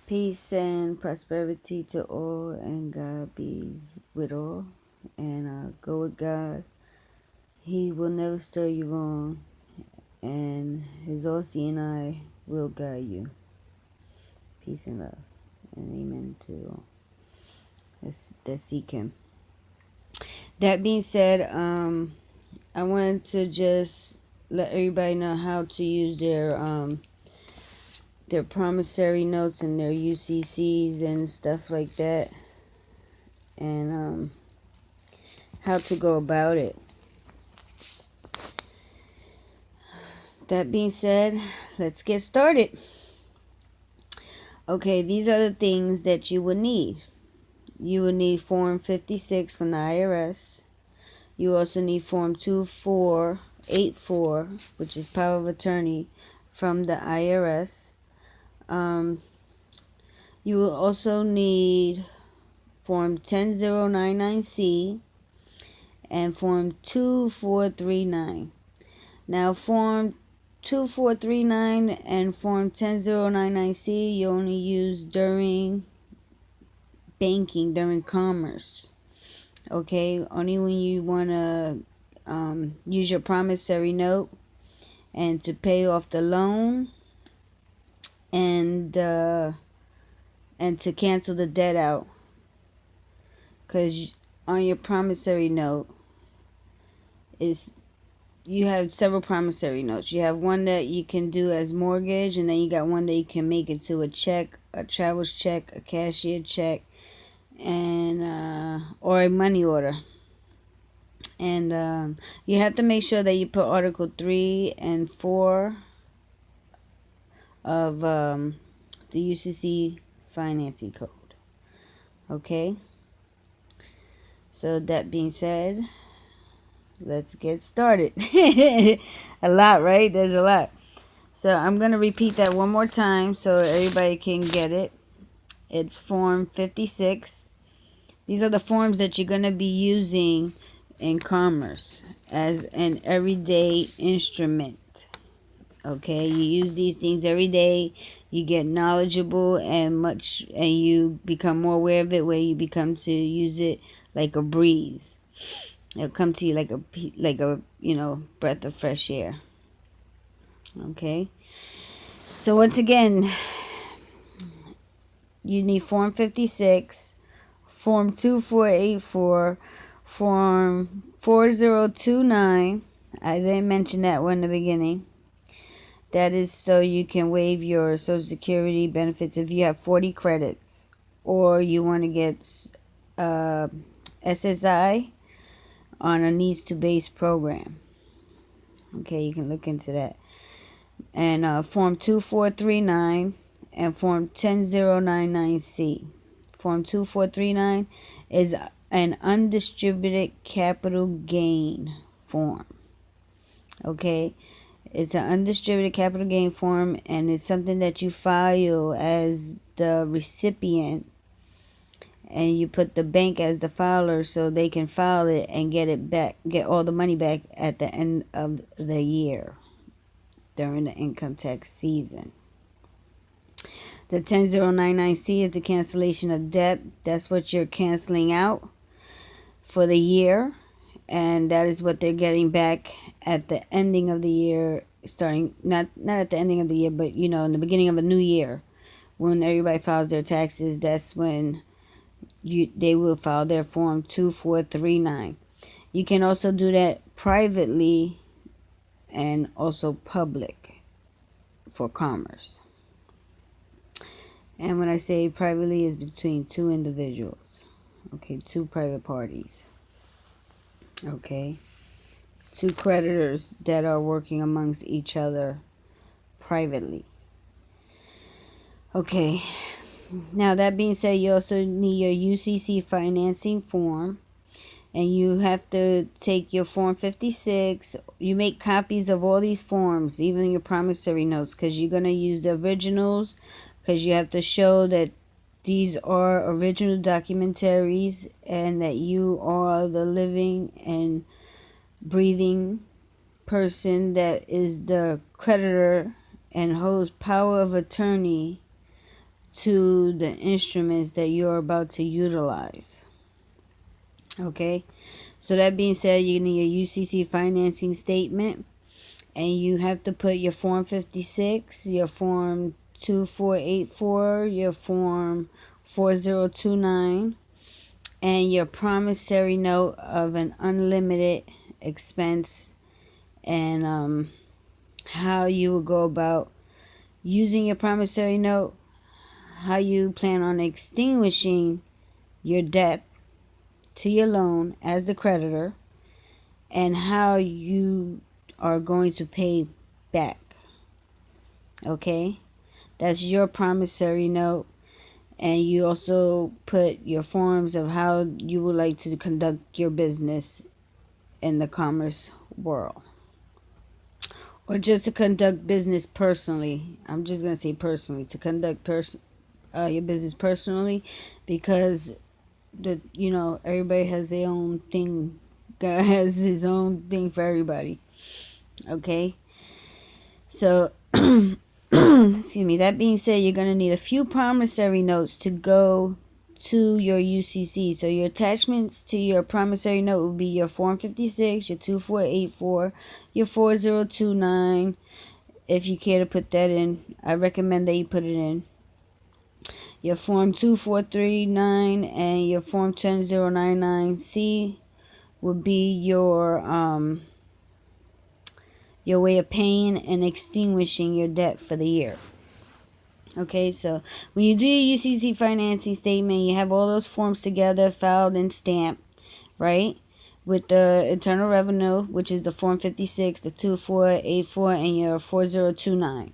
Peace and prosperity to all, and God be with all. And go with God. He will never steer you wrong, and His all-seeing eye will guide you. Peace and love, and amen to all that seek Him. That being said, I wanted to just let everybody know how to use their promissory notes and their UCCs and stuff like that, and how to go about it. That being said, let's get started. Okay, these are the things that you would need. You will need Form 56 from the IRS. You also need Form 2484, which is Power of Attorney from the IRS. You will also need Form 10099C and Form 2439. Now, Form 2439 and Form 10099C you only use during banking, during commerce. Okay, only when you want to use your promissory note and to pay off the loan and to cancel the debt out. Because on your promissory note you have several promissory notes. You have one that you can do as mortgage, and then you got one that you can make into a check, a traveler's check, a cashier check, and or a money order. And you have to make sure that you put Article 3 and 4 of the UCC financing code. Okay? So that being said, let's get started. A lot, right? There's a lot. So I'm going to repeat that one more time so everybody can get it. It's Form 56. These are the forms that you're going to be using in commerce as an everyday instrument. Okay, you use these things every day. You get knowledgeable and you become more aware of it, where you become to use it like a breeze. It'll come to you like a breath of fresh air. Okay, so once again, you need Form 56, Form 2484, Form 4029. I didn't mention that one in the beginning. That is so you can waive your Social Security benefits if you have 40 credits, or you want to get SSI on a needs to base program. Okay, you can look into that. And Form 2439 and Form 10099C. Form 2439 is an undistributed capital gain form. Okay, it's an undistributed capital gain form, and it's something that you file as the recipient, and you put the bank as the filer so they can file it and get it back, get all the money back at the end of the year during the income tax season. The 10099C is the cancellation of debt. That's what you're canceling out for the year, and that is what they're getting back at the ending of the year, starting not at the ending of the year, but in the beginning of a new year, when everybody files their taxes. That's when they will file their Form 2439. You can also do that privately and also public for commerce. And when I say privately, it's between two individuals. Okay, two private parties. Okay, two creditors that are working amongst each other privately. Okay, now that being said, you also need your UCC financing form, and you have to take your Form 56. You make copies of all these forms, even your promissory notes, because you're going to use the originals, because you have to show that these are original documentaries and that you are the living and breathing person that is the creditor and holds power of attorney to the instruments that you're about to utilize. Okay, so that being said, you need a UCC financing statement, and you have to put your Form 56, your Form 2484, your Form 4029, and your promissory note of an unlimited expense, and how you will go about using your promissory note, how you plan on extinguishing your debt to your loan as the creditor, and how you are going to pay back. Okay, that's your promissory note. And you also put your forms of how you would like to conduct your business in the commerce world, or just to conduct business personally. I'm just going to say personally, to conduct your business personally, because everybody has their own thing. God has his own thing for everybody. Okay, so excuse me. That being said, you're going to need a few promissory notes to go to your UCC. So your attachments to your promissory note will be your Form 56, your 2484, your 4029. If you care to put that in, I recommend that you put it in. Your Form 2439 and your Form 10099C would be your way of paying and extinguishing your debt for the year. Okay, so when you do your UCC financing statement, you have all those forms together, filed and stamped, right? With the Internal Revenue, which is the Form 56, the 2484, and your 4029.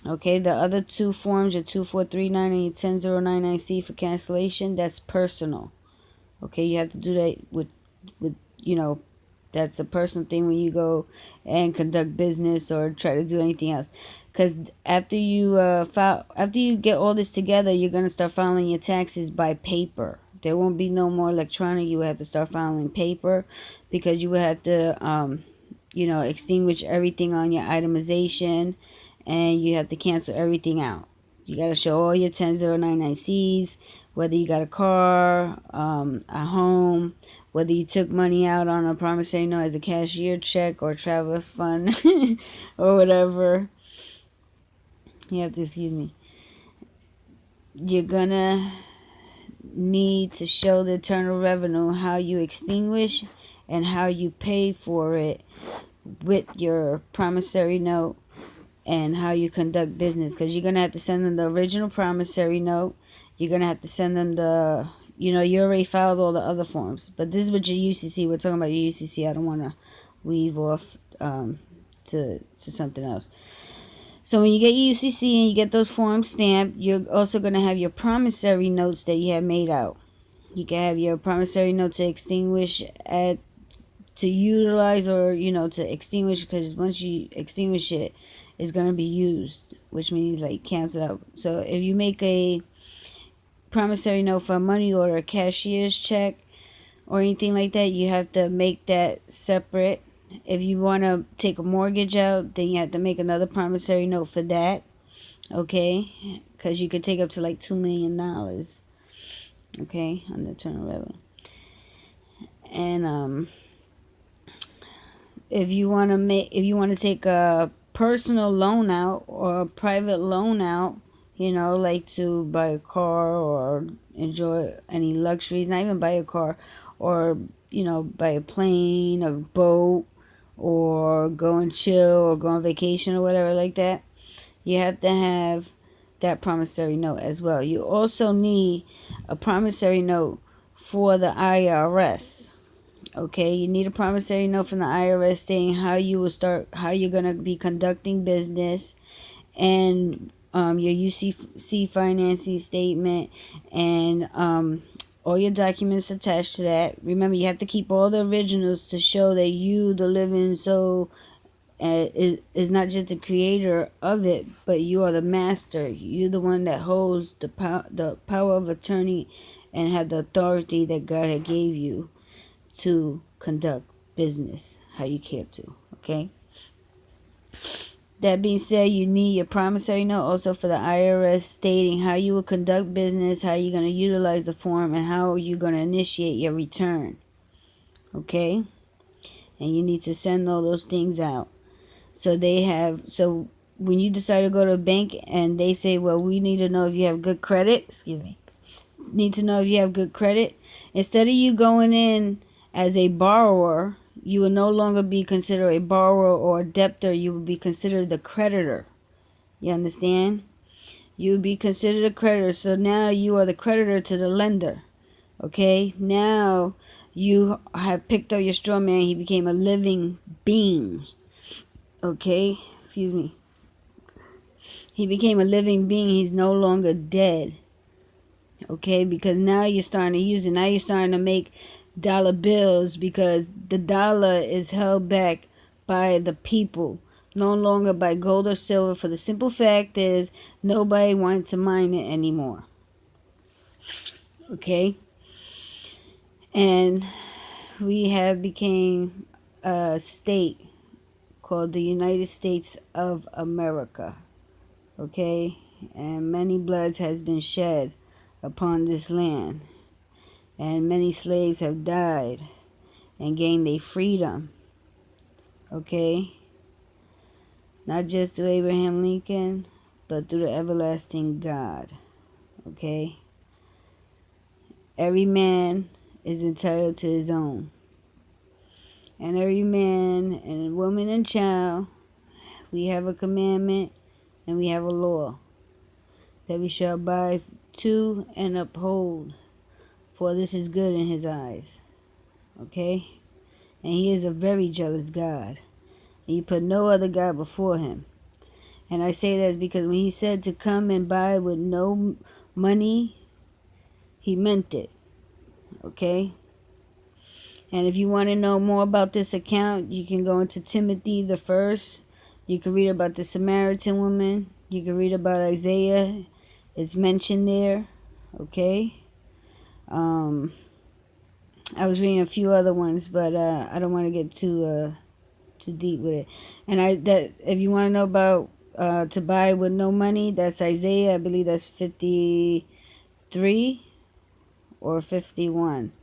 Okay, the other two forms, your 2439 and your 10099C for cancellation, that's personal. Okay, you have to do that with that's a personal thing when you go and conduct business or try to do anything else. Because after you after you get all this together, you're gonna start filing your taxes by paper. There won't be no more electronic. You will have to start filing paper, because you will have to extinguish everything on your itemization, and you have to cancel everything out. You got to show all your 10099Cs, whether you got a car, a home, whether you took money out on a promissory note as a cashier check or traveler's fund or whatever. You have to, excuse me. You're gonna need to show the Internal Revenue how you extinguish and how you pay for it with your promissory note, and how you conduct business, because you're gonna have to send them the original promissory note. You're gonna have to send them the you already filed all the other forms, but this is what your UCC. We're talking about your UCC. I don't want to weave off to something else. So when you get your UCC and you get those forms stamped, you're also going to have your promissory notes that you have made out. You can have your promissory note to extinguish to utilize, or to extinguish, because once you extinguish it, it's going to be used, which means like cancel out. So if you make a promissory note for a money order, a cashier's check, or anything like that, you have to make that separate. If you want to take a mortgage out, then you have to make another promissory note for that. Okay, because you could take up to like $2 million. Okay, on the Internal Revenue. And if you want to take a personal loan out or a private loan out, like to buy a car or enjoy any luxuries, not even buy a car, or buy a plane, a boat, or go and chill or go on vacation or whatever like that, you have to have that promissory note as well. You also need a promissory note for the IRS. Okay, you need a promissory note from the IRS stating how you're gonna be conducting business, and your UCC financing statement, and all your documents attached to that. Remember, you have to keep all the originals to show that you, the living soul, is not just the creator of it, but you are the master. You're the one that holds the power of attorney and have the authority that God had gave you to conduct business how you care to. Okay. That being said, you need your promissory note also for the IRS stating how you will conduct business, how you're going to utilize the form, and how you're going to initiate your return. Okay? And you need to send all those things out. So when you decide to go to a bank and they say, well, we need to know if you have good credit, need to know if you have good credit, instead of you going in as a borrower, you will no longer be considered a borrower or a debtor. You will be considered the creditor. You understand? You will be considered a creditor. So now you are the creditor to the lender. Okay? Now you have picked up your straw man. He became a living being. Okay? Excuse me. He became a living being. He's no longer dead. Okay? Because now you're starting to use it. Now you're starting to make dollar bills because the dollar is held back by the people, no longer by gold or silver, for the simple fact is nobody wants to mine it anymore. Okay? And we have became a state called the United States of America. Okay? And many bloods has been shed upon this land. And many slaves have died and gained their freedom. Okay? Not just through Abraham Lincoln, but through the everlasting God. Okay? Every man is entitled to his own. And every man and woman and child, we have a commandment and we have a law that we shall abide to and uphold, for this is good in his eyes. Okay? And he is a very jealous God. And you put no other God before him. And I say that because when he said to come and buy with no money, he meant it. Okay? And if you want to know more about this account, you can go into Timothy the first. You can read about the Samaritan woman. You can read about Isaiah. It's mentioned there. Okay? I was reading a few other ones, but I don't want to get too deep with it. And if you want to know about to buy with no money, that's Isaiah. I believe that's 53 or 51.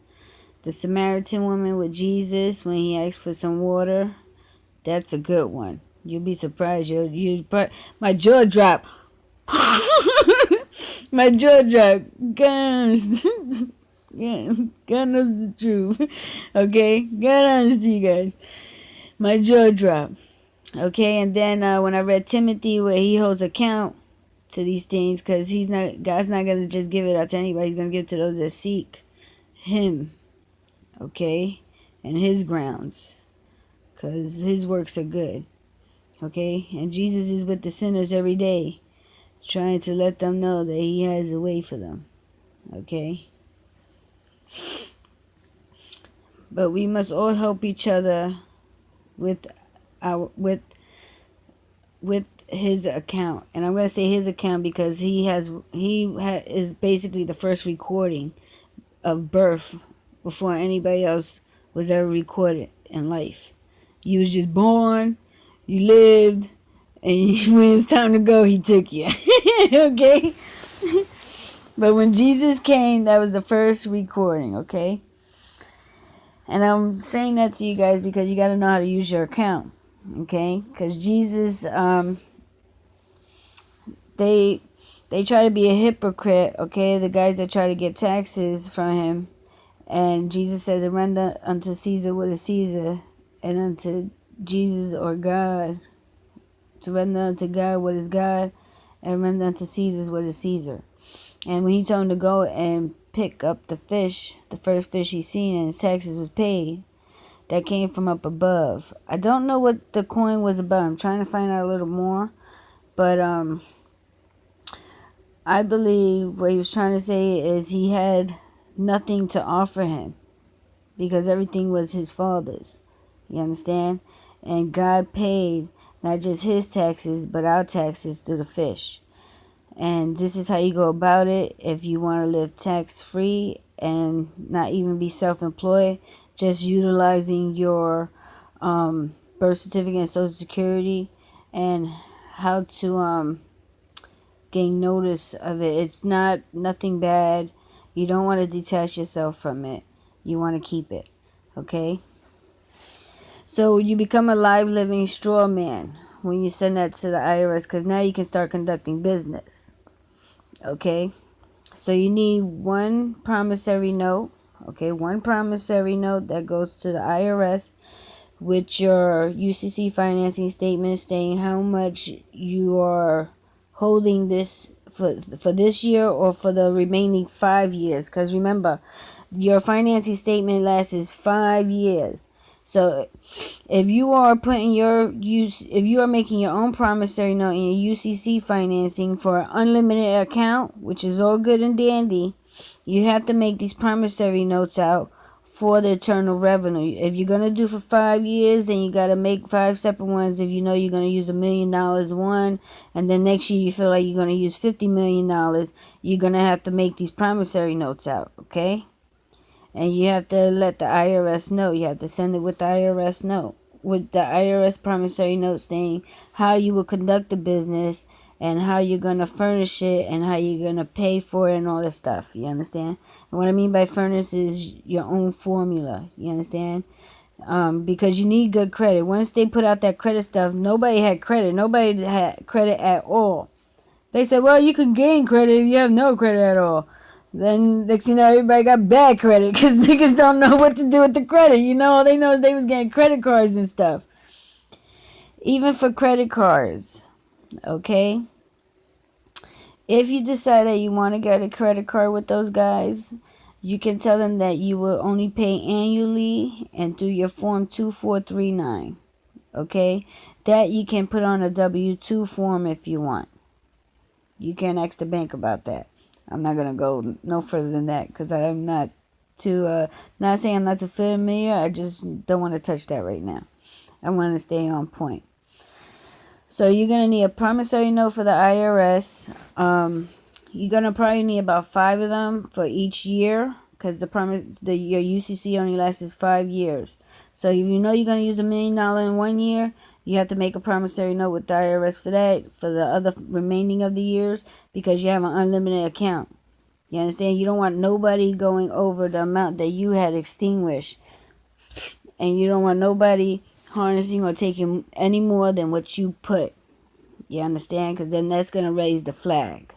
The Samaritan woman with Jesus when he asked for some water, that's a good one. You'll be surprised. My jaw dropped. My jaw dropped. Guns. God knows the truth. Okay? God honesty, you guys. My jaw dropped. Okay, and then when I read Timothy, where he holds account to these things, because God's not gonna just give it out to anybody. He's gonna give it to those that seek Him. Okay, and His grounds, because His works are good. Okay, and Jesus is with the sinners every day, trying to let them know that He has a way for them. Okay, but we must all help each other with his account. And I'm going to say his account because he is basically the first recording of birth before anybody else was ever recorded in life. You was just born, you lived, and when it's time to go, he took you. Okay? But when Jesus came, that was the first recording, okay? And I'm saying that to you guys because you got to know how to use your account, okay? Because Jesus, they try to be a hypocrite, okay? The guys that try to get taxes from him. And Jesus says, render unto Caesar what is Caesar, and unto Jesus or God, to render unto God what is God, and render unto Caesar what is Caesar. And when he told him to go and pick up the fish, the first fish he seen, and his taxes was paid, that came from up above. I don't know what the coin was about. I'm trying to find out a little more. But I believe what he was trying to say is he had nothing to offer him because everything was his father's. You understand? And God paid not just his taxes, but our taxes through the fish. And this is how you go about it if you want to live tax-free and not even be self-employed, just utilizing your birth certificate and Social Security and gain notice of it. It's not nothing bad. You don't want to detach yourself from it. You want to keep it. Okay? So you become a live living straw man when you send that to the IRS, because now you can start conducting business. Okay? So you need one promissory note. Okay, one promissory note that goes to the IRS with your UCC financing statement stating how much you are holding this for this year or for the remaining 5 years. Because remember, your financing statement lasts 5 years. So if you are if you are making your own promissory note in your UCC financing for an unlimited account, which is all good and dandy, you have to make these promissory notes out for the internal revenue. If you're going to do for 5 years, then you got to make 5 separate ones. If you know you're going to use $1 million one, and then next year you feel like you're going to use $50 million, you're going to have to make these promissory notes out, okay? And you have to let the IRS know. You have to send it with the IRS note, with the IRS promissory note saying how you will conduct the business and how you're going to furnish it and how you're going to pay for it and all this stuff. You understand? And what I mean by furnish is your own formula. You understand? Because you need good credit. Once they put out that credit stuff, nobody had credit. Nobody had credit at all. They said, well, you can gain credit if you have no credit at all. Then next thing you know, everybody got bad credit because niggas don't know what to do with the credit. You know, all they know is they was getting credit cards and stuff. Even for credit cards, okay? If you decide that you want to get a credit card with those guys, you can tell them that you will only pay annually and through your form 2439, okay? That you can put on a W-2 form if you want. You can ask the bank about that. I'm not going to go no further than that because I'm not not saying I'm not too familiar. I just don't want to touch that right now. I want to stay on point. So you're going to need a promissory note for the IRS. You're going to probably need about 5 of them for each year because your UCC only lasts 5 years. So if you know you're going to use $1 million in 1 year, you have to make a promissory note with the IRS for that, for the other remaining of the years, because you have an unlimited account. You understand? You don't want nobody going over the amount that you had extinguished. And you don't want nobody harnessing or taking any more than what you put. You understand? Because then that's going to raise the flag.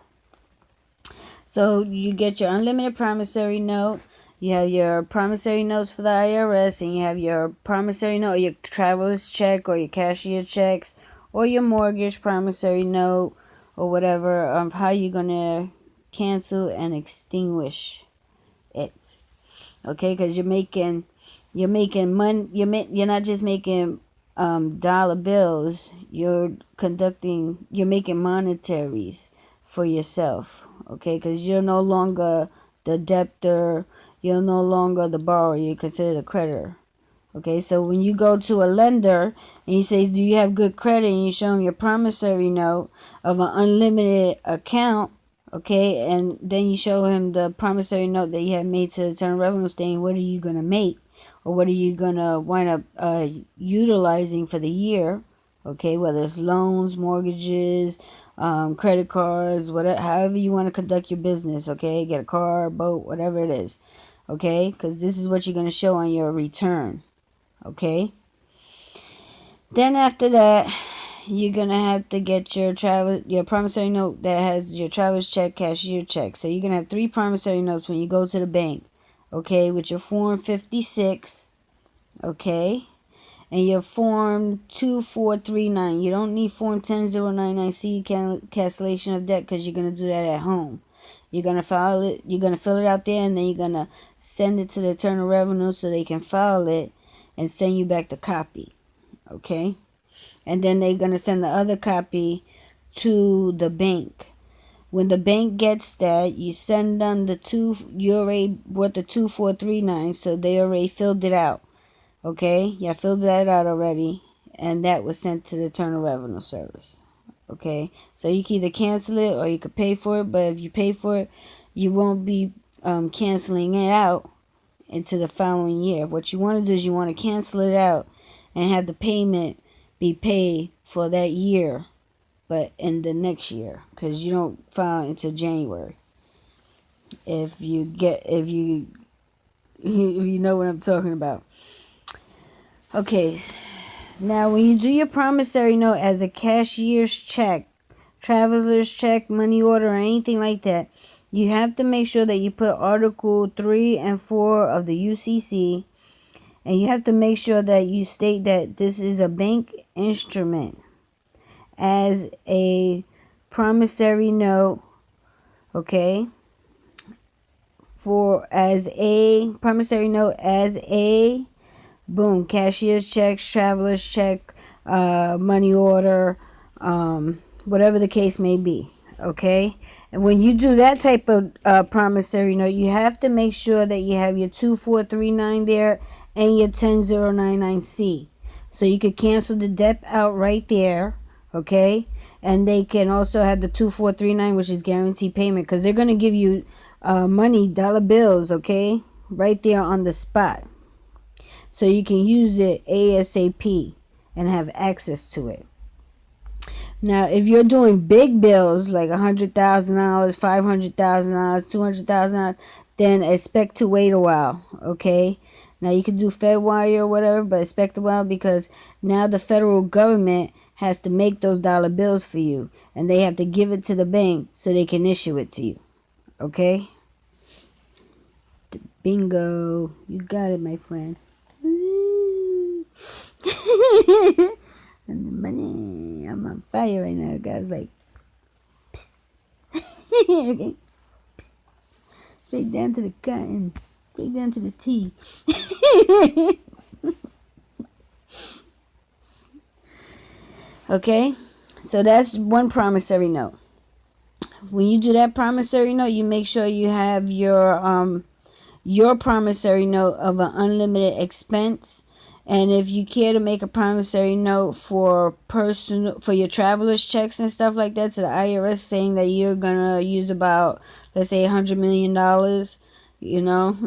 So you get your unlimited promissory note. You have your promissory notes for the IRS, and you have your promissory note, or your traveler's check, or your cashier checks, or your mortgage promissory note, or whatever, of how you're going to cancel and extinguish it. Okay, because you're making money. You're not just making dollar bills. You're making monetaries for yourself. Okay, because you're no longer the debtor. You're no longer the borrower. You're considered a creditor. Okay, so when you go to a lender and he says, do you have good credit? And you show him your promissory note of an unlimited account. Okay, and then you show him the promissory note that you have made to the Internal Revenue saying what are you going to make or what are you going to wind up utilizing for the year. Okay, whether it's loans, mortgages, credit cards, whatever, however you want to conduct your business. Okay, get a car, boat, whatever it is. Okay, because this is what you're going to show on your return. Okay, then after that, you're going to have to get your promissory note that has your traveler's check, cashier check. So you're going to have 3 promissory notes when you go to the bank. Okay, with your form 56. Okay, and your form 2439. You don't need form 10099C, cancellation of debt, because you're going to do that at home. You're going to file it. You're going to fill it out there, and then you're going to send it to the Internal Revenue so they can file it and send you back the copy. Okay, and then they're going to send the other copy to the bank. When the bank gets that, you send them you already brought the 2439, so they already filled it out. Okay, you filled that out already, and that was sent to the Internal Revenue Service. Okay, so you can either cancel it or you could pay for it, but if you pay for it, you won't be canceling it out into the following year. What you want to do is you want to cancel it out and have the payment be paid for that year but in the next year, because you don't file until January. If you if you know what I'm talking about. Okay, now when you do your promissory note as a cashier's check, traveler's check, money order, or anything like that, you have to make sure that you put Article 3 and 4 of the UCC, and you have to make sure that you state that this is a bank instrument as a promissory note, okay? For as a promissory note as a boom, cashier's check, traveler's check, money order, whatever the case may be, okay? And when you do that type of promissory note, you have to make sure that you have your 2439 there and your 10099C. So you could cancel the debt out right there, okay? And they can also have the 2439, which is guaranteed payment, because they're going to give you money, dollar bills, okay? Right there on the spot. So you can use it ASAP and have access to it. Now, if you're doing big bills like $100,000, $500,000, $200,000, then expect to wait a while, okay? Now, you can do FedWire or whatever, but expect a while, because now the federal government has to make those dollar bills for you, and they have to give it to the bank so they can issue it to you, okay? Bingo. You got it, my friend. And the money, I'm on fire right now, guys. Like, okay, straight down to the cotton, straight down to the tea. Okay, so that's one promissory note. When you do that promissory note, you make sure you have your promissory note of an unlimited expense. And if you care to make a promissory note for your traveler's checks and stuff like that to the IRS, saying that you're gonna use about, let's say, $100 million, you know,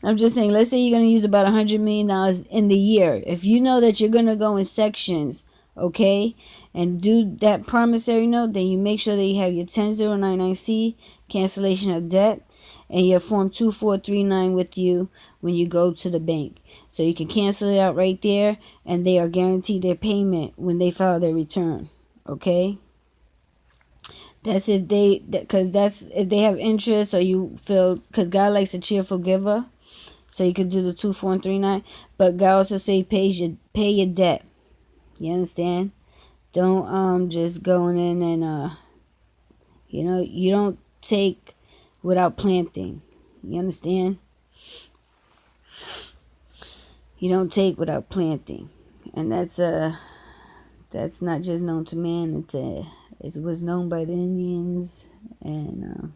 I'm just saying, let's say you're gonna use about $100 million in the year. If you know that you're gonna go in sections, okay, and do that promissory note, then you make sure that you have your 10099C, cancellation of debt, and your form 2439 with you when you go to the bank. So you can cancel it out right there, and they are guaranteed their payment when they file their return. Okay? That's if they have interest, or you feel, because God likes a cheerful giver. So you could do the 2439, but God also say pay your debt. You understand? Don't just going in and you don't take without planting. You understand? You don't take without planting. And that's not just known to man, it was known by the Indians and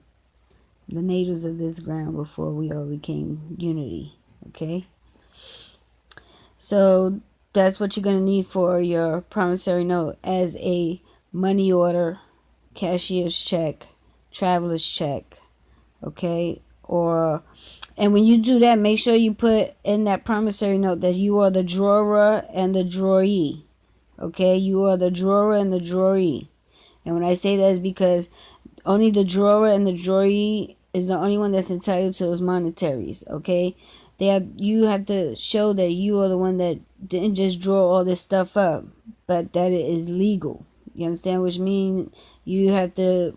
the natives of this ground before we all became unity. Okay? So that's what you're going to need for your promissory note as a money order, cashier's check, traveler's check, okay? And when you do that, make sure you put in that promissory note that you are the drawer and the drawee, okay? You are the drawer and the drawee. And when I say that is because only the drawer and the drawee is the only one that's entitled to those monetaries, okay? You have to show that you are the one that didn't just draw all this stuff up, but that it is legal. You understand? Which means you have to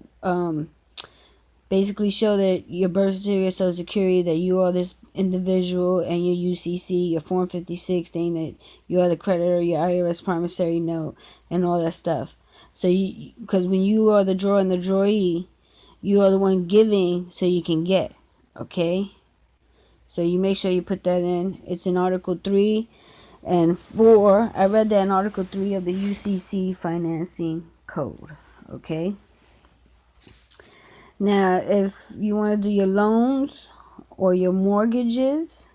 basically show that your birth certificate, social security, that you are this individual, and your UCC, your Form 56, saying that you are the creditor, your IRS promissory note, and all that stuff. So, because when you are the drawer and the drawee, you are the one giving so you can get, okay? So you make sure you put that in. It's in Article 3 and 4. I read that in Article 3 of the UCC Financing Code, okay? Now, if you want to do your loans or your mortgages,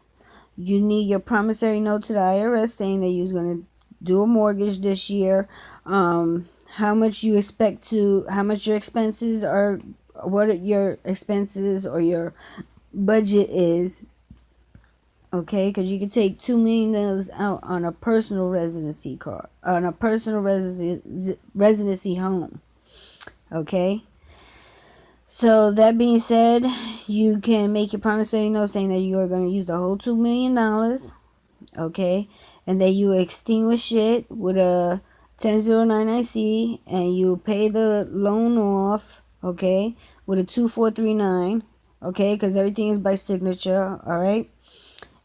you need your promissory note to the IRS saying that you're going to do a mortgage this year. How much your expenses are, what your expenses or your budget is, Okay, because you can take $2 million out on a personal residency card, on a personal residency home. Okay. So that being said, you can make your promissory note saying that you are going to use the whole $2 million. Okay, and then you extinguish it with a 10099C, and you pay the loan off. Okay, with a 2439. Okay, because everything is by signature. All right.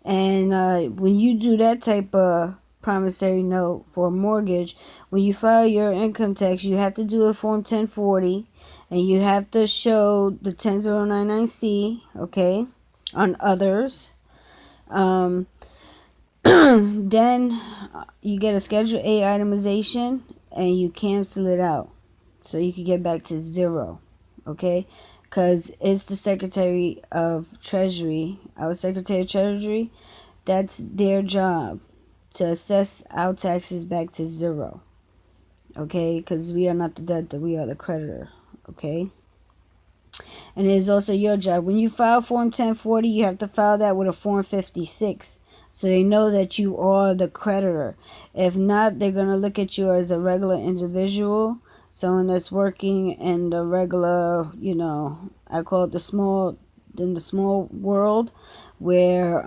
And when you do that type of promissory note for a mortgage, when you file your income tax, you have to do a Form 1040, and you have to show the 10099C, okay, on others. Um, then you get a Schedule A itemization, and you cancel it out so you can get back to zero, okay? Because it's the Secretary of Treasury, our Secretary of Treasury, that's their job, to assess our taxes back to zero, okay? Because we are not the debtor, we are the creditor, okay? And it is also your job. When you file Form 1040, you have to file that with a Form 56, so they know that you are the creditor. If not, they're going to look at you as a regular individual, someone that's working in the regular, I call it in the small world, where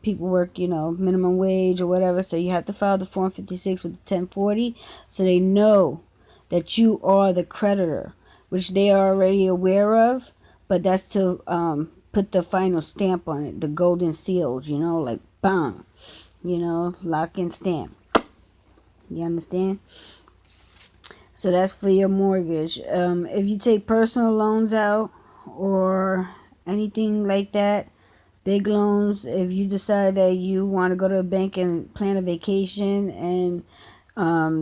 people work, minimum wage or whatever. So you have to file the Form 56 with the 1040, so they know that you are the creditor, which they are already aware of, but that's to put the final stamp on it, the golden seals, like bang, lock and stamp. You understand? So that's for your mortgage. If you take personal loans out or anything like that, big loans, if you decide that you want to go to a bank and plan a vacation, and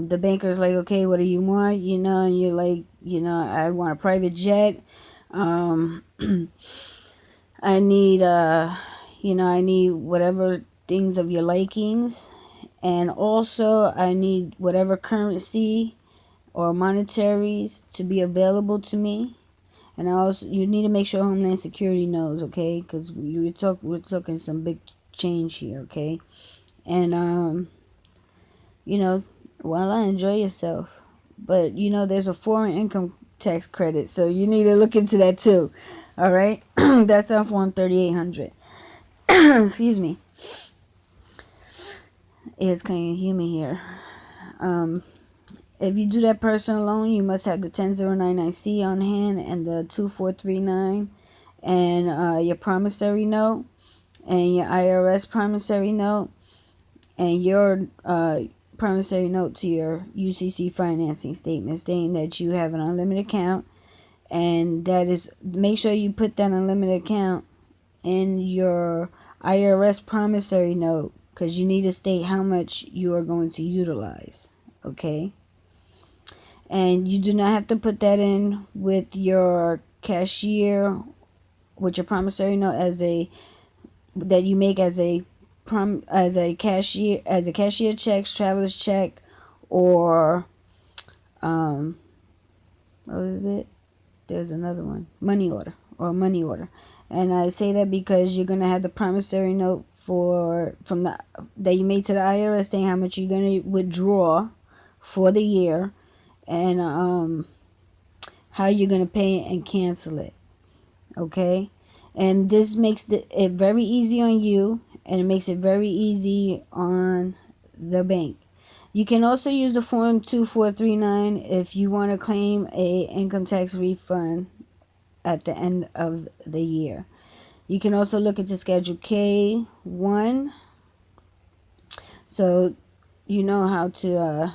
the banker's like, okay, what do you want? And you're like, I want a private jet. I need, I need whatever things of your likings. And also, I need whatever currency or monetaries to be available to me. And also, you need to make sure Homeland Security knows, okay? Because we're talking some big change here, okay? And, voila, enjoy yourself. But, there's a foreign income tax credit, so you need to look into that too, all right? That's on Form 3800. Excuse me. It's kind of humid here. If you do that personal loan, you must have the 10099C on hand and the 2439 and your promissory note and your IRS promissory note and your promissory note to your UCC financing statement stating that you have an unlimited account, and that is, make sure you put that unlimited account in your IRS promissory note, because you need to state how much you are going to utilize, okay? And you do not have to put that in with your cashier, with your promissory note that you make as a cashier check, traveler's check, or what is it? There's another one, money order. And I say that because you're gonna have the promissory note that you made to the IRS saying how much you're gonna withdraw for the year, and how you're gonna pay and cancel it, okay? And this makes it very easy on you, and it makes it very easy on the bank. You can also use the Form 2439 if you want to claim a income tax refund at the end of the year. You can also look into Schedule K1, so you know how to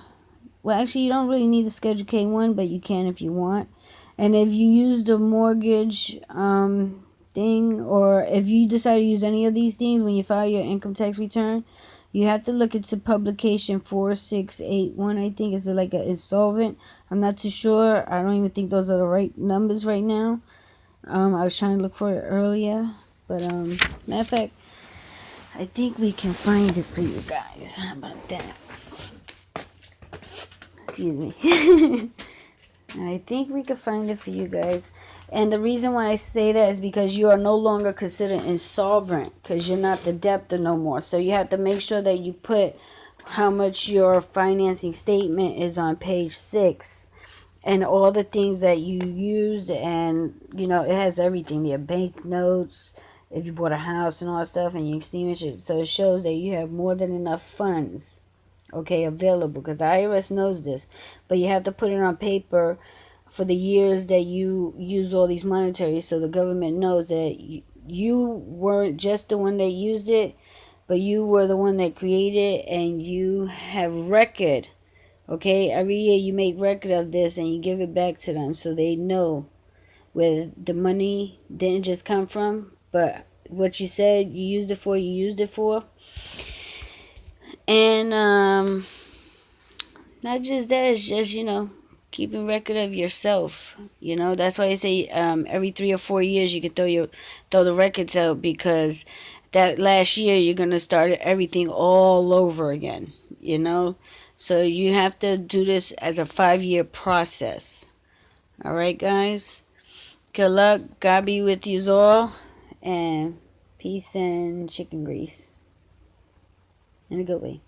well, actually, you don't really need the Schedule K1, but you can if you want. And if you use the mortgage thing, or if you decide to use any of these things when you file your income tax return, you have to look into publication 4681. I think it's like an insolvent. I'm not too sure. I don't even think those are the right numbers right now. I was trying to look for it earlier, but matter of fact, I think we can find it for you guys. How about that? Excuse me. I think we could find it for you guys. And the reason why I say that is because you are no longer considered insolvent, because you're not the debtor no more. So you have to make sure that you put how much your financing statement is on page 6, and all the things that you used, and you know, it has everything, your bank notes, if you bought a house and all that stuff, and you extinguish it. So it shows that you have more than enough funds, okay, available, because the IRS knows this. But you have to put it on paper for the years that you use all these monetary, so the government knows that you weren't just the one that used it, but you were the one that created it, and you have record. Okay, every year you make record of this and you give it back to them, so they know where the money didn't just come from, but what you said you used it for, you used it for. And not just that, it's just, you know, keeping record of yourself. You know, that's why I say every 3 or 4 years you can throw the records out, because that last year you're gonna start everything all over again. You know, so you have to do this as a 5-year process. All right, guys. Good luck. God be with you all, and peace and chicken grease in a good way.